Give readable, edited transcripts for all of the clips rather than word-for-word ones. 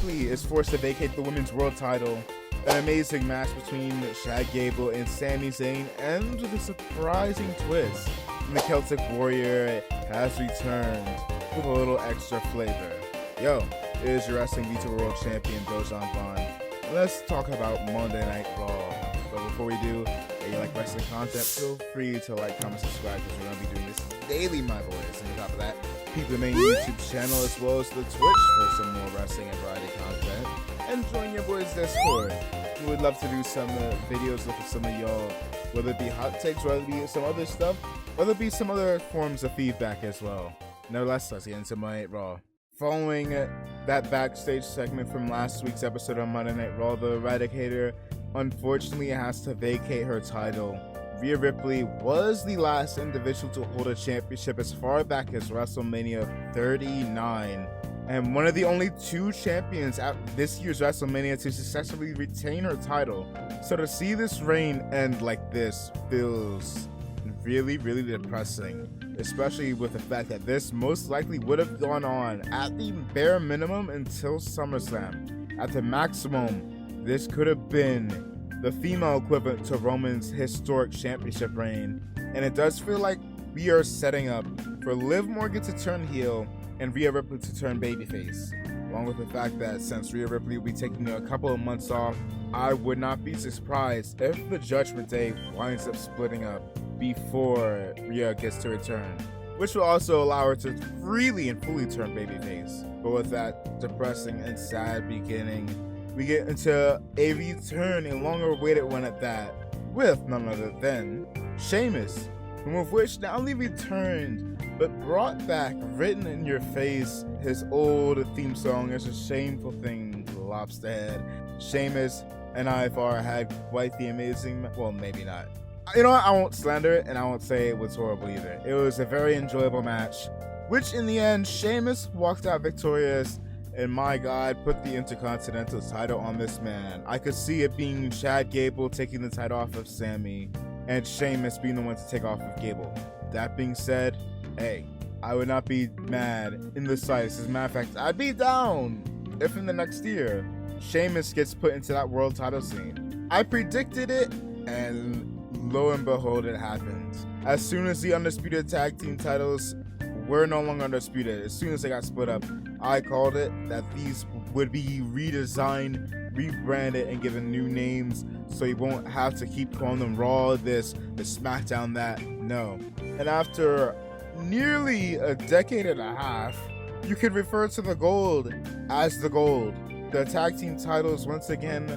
Ripley is forced to vacate the women's world title. An amazing match between Gable and Sami Zayn ends with a surprising twist. And the Celtic Warrior has returned with a little extra flavor. Yo, it is your Wrestling Vita World Champion, Dojan Vaughn. Let's talk about Monday Night Raw. But before we do, if you like wrestling content, feel free to like, comment, subscribe, because we're going to be doing this daily, my boys. And on top of that, keep the main YouTube channel as well as the Twitch for some more wrestling and variety content. And join your boys' Discord. We would love to do some videos with some of y'all, whether it be hot takes, whether it be some other stuff, whether it be some other forms of feedback as well. Nevertheless, let's get into Monday Night Raw. Following that backstage segment from last week's episode on Monday Night Raw, the Eradicator unfortunately has to vacate her title. Rhea Ripley was the last individual to hold a championship as far back as WrestleMania 39, and one of the only two champions at this year's WrestleMania to successfully retain her title. So to see this reign end like this feels really, really depressing, especially with the fact that this most likely would have gone on at the bare minimum until SummerSlam. At the maximum, this could have been the female equivalent to Roman's historic championship reign, and it does feel like we are setting up for Liv Morgan to turn heel and Rhea Ripley to turn babyface, along with the fact that since Rhea Ripley will be taking a couple of months off, I would not be surprised if the Judgment Day winds up splitting up before Rhea gets to return, which will also allow her to freely and fully turn babyface. But with that depressing and sad beginning, we get into a return, a long-awaited one at that, with none other than Sheamus, whom of which not only returned, but brought back, written in your face, his old theme song. It's a shameful thing, Lobsterhead. Sheamus and Ivar had quite the amazing, well, maybe not. You know what, I won't slander it, and I won't say it was horrible either. It was a very enjoyable match, which in the end, Sheamus walked out victorious, and my God, put the Intercontinental title on this man. I could see it being Chad Gable taking the title off of Sammy, and Sheamus being the one to take off of Gable. That being said, hey, I would not be mad in the slightest. As a matter of fact, I'd be down if in the next year, Sheamus gets put into that world title scene. I predicted it, and lo and behold, it happened. As soon as the Undisputed Tag Team titles were no longer undisputed, as soon as they got split up, I called it that these would be redesigned, rebranded, and given new names, so you won't have to keep calling them Raw this, the SmackDown that. No. And after nearly a decade and a half, you could refer to the gold as the gold. The tag team titles once again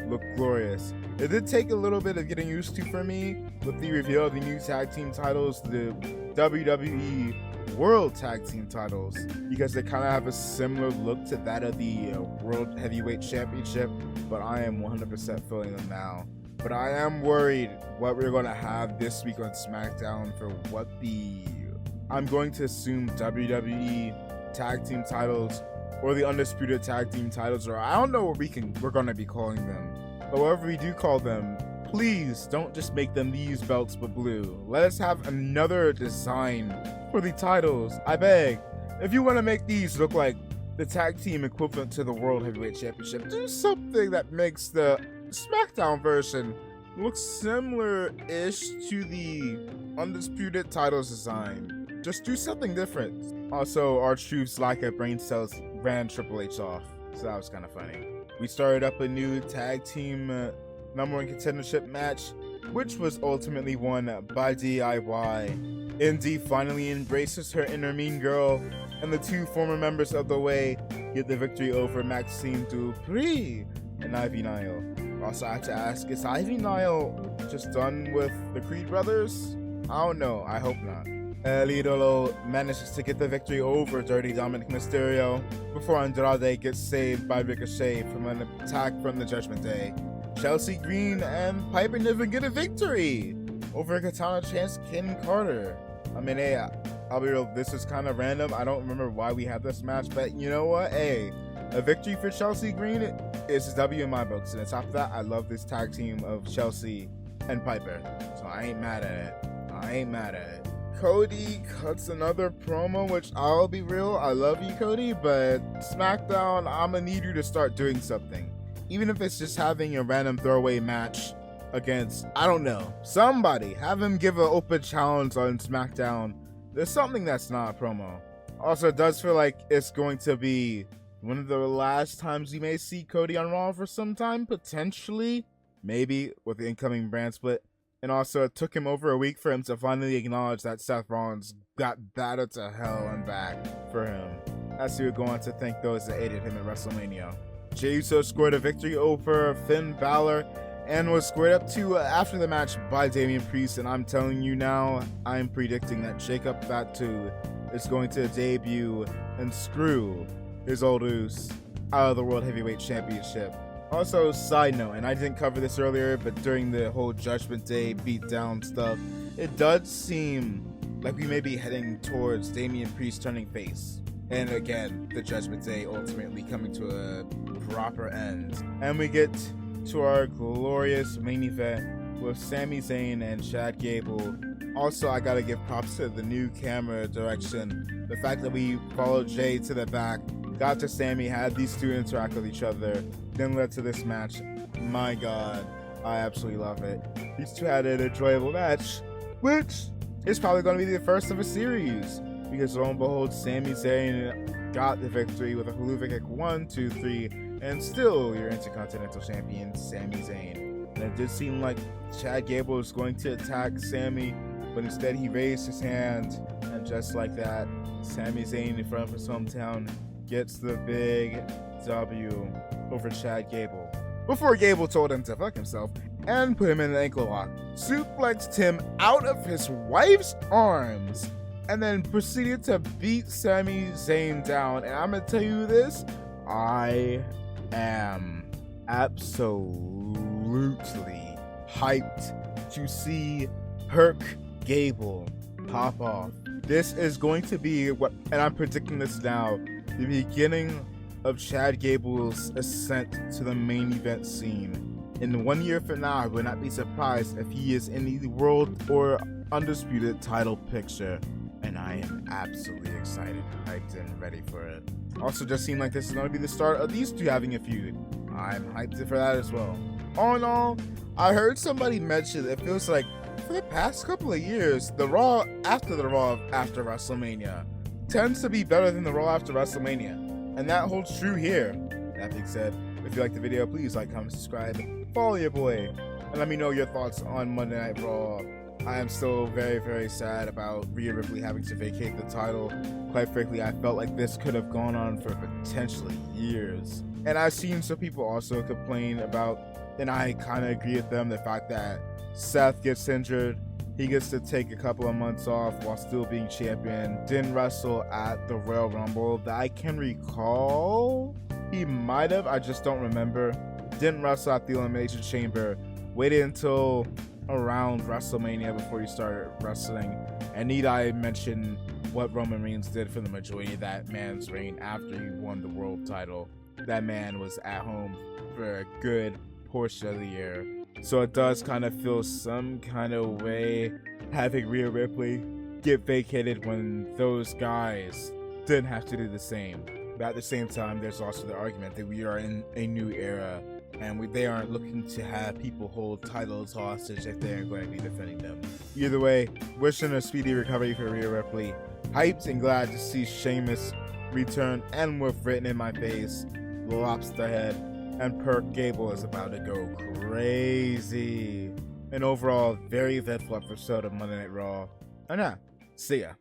look glorious. It did take a little bit of getting used to for me with the reveal of the new tag team titles, the WWE World Tag Team titles, because they kind of have a similar look to that of the World Heavyweight Championship, but I am 100% feeling them now. But I am worried what we're going to have this week on SmackDown for what the, I'm going to assume, WWE Tag Team titles or the Undisputed Tag Team titles, or I don't know what we're going to be calling them. But whatever we do call them, please don't just make them these belts but blue. Let us have another design for the titles. I beg. If you want to make these look like the tag team equivalent to the World Heavyweight Championship, do something that makes the SmackDown version look similar-ish to the Undisputed titles design. Just do something different. Also, R-Truth's lack of brain cells ran Triple H off, so that was kind of funny. We started up a new tag team number one contendership match, which was ultimately won by DIY. Indy finally embraces her inner mean girl, and the two former members of The Way get the victory over Maxine Dupree and Ivy Nile. Also, I have to ask, is Ivy Nile just done with the Creed brothers? I don't know, I hope not. El Idolo manages to get the victory over Dirty Dominic Mysterio before Andrade gets saved by Ricochet from an attack from the Judgment Day. Chelsea Green and Piper never get a victory over Katana Chance Ken Carter. I mean, hey, I'll be real, this is kind of random. I don't remember why we had this match, but you know what? Hey, a victory for Chelsea Green is a W in my books. And on top of that, I love this tag team of Chelsea and Piper. So I ain't mad at it. Cody cuts another promo, which I'll be real, I love you, Cody, but SmackDown, I'm gonna need you to start doing something. Even if it's just having a random throwaway match against, I don't know, somebody. Have him give an open challenge on SmackDown. There's something that's not a promo. Also, it does feel like it's going to be one of the last times we may see Cody on Raw for some time, potentially. Maybe with the incoming brand split. And also, it took him over a week for him to finally acknowledge that Seth Rollins got battered to hell and back for him, as he would go on to thank those that aided him at WrestleMania. Jey Uso scored a victory over Finn Balor and was squared up to after the match by Damian Priest. And I'm telling you now, I'm predicting that Jacob Fatu is going to debut and screw his old Uso out of the World Heavyweight Championship. Also, side note, and I didn't cover this earlier, but during the whole Judgment Day beatdown stuff, it does seem like we may be heading towards Damian Priest turning face. And again, the Judgment Day ultimately coming to a proper end. And we get to our glorious main event with Sami Zayn and Chad Gable. Also, I gotta give props to the new camera direction. The fact that we followed Jay to the back, got to Sami, had these two interact with each other, then led to this match. My god, I absolutely love it. These two had an enjoyable match, which is probably going to be the first of a series, because lo and behold, Sami Zayn got the victory with a Hulu kick 1, 2, 3, and still your Intercontinental Champion, Sami Zayn. And it did seem like Chad Gable was going to attack Sami, but instead he raised his hand, and just like that, Sami Zayn in front of his hometown gets the big W over Chad Gable, before Gable told him to fuck himself and put him in an ankle lock, suplexed him out of his wife's arms, and then proceeded to beat Sami Zayn down. And I'm gonna tell you this, I am absolutely hyped to see Perk Gable pop off. This is going to be what, and I'm predicting this now, the beginning of Chad Gable's ascent to the main event scene. In 1 year from now, I would not be surprised if he is in the world or undisputed title picture. And I am absolutely excited, hyped, and ready for it. Also, just seemed like this is going to be the start of these two having a feud. I'm hyped for that as well. All in all, I heard somebody mention it feels like for the past couple of years, the Raw after WrestleMania tends to be better than the Raw after WrestleMania. And that holds true here. That being said, if you liked the video, please like, comment, subscribe, follow your boy, and let me know your thoughts on Monday Night Raw. I am still very, very sad about Rhea Ripley having to vacate the title. Quite frankly, I felt like this could have gone on for potentially years. And I've seen some people also complain about, and I kind of agree with them, the fact that Seth gets injured, he gets to take a couple of months off while still being champion. Didn't wrestle at the Royal Rumble that I can recall. He might have, I just don't remember. Didn't wrestle at the Elimination Chamber. Waited until around WrestleMania before he started wrestling. And need I mention what Roman Reigns did for the majority of that man's reign after he won the world title? That man was at home for a good portion of the year. So it does kind of feel some kind of way having Rhea Ripley get vacated when those guys didn't have to do the same. But at the same time, there's also the argument that we are in a new era, and they aren't looking to have people hold titles hostage if they aren't going to be defending them. Either way, wishing a speedy recovery for Rhea Ripley. Hyped and glad to see Sheamus return, and with written in my face, lobster head, and Perk Gable is about to go crazy. And overall, very eventful episode of Monday Night Raw. And yeah, see ya.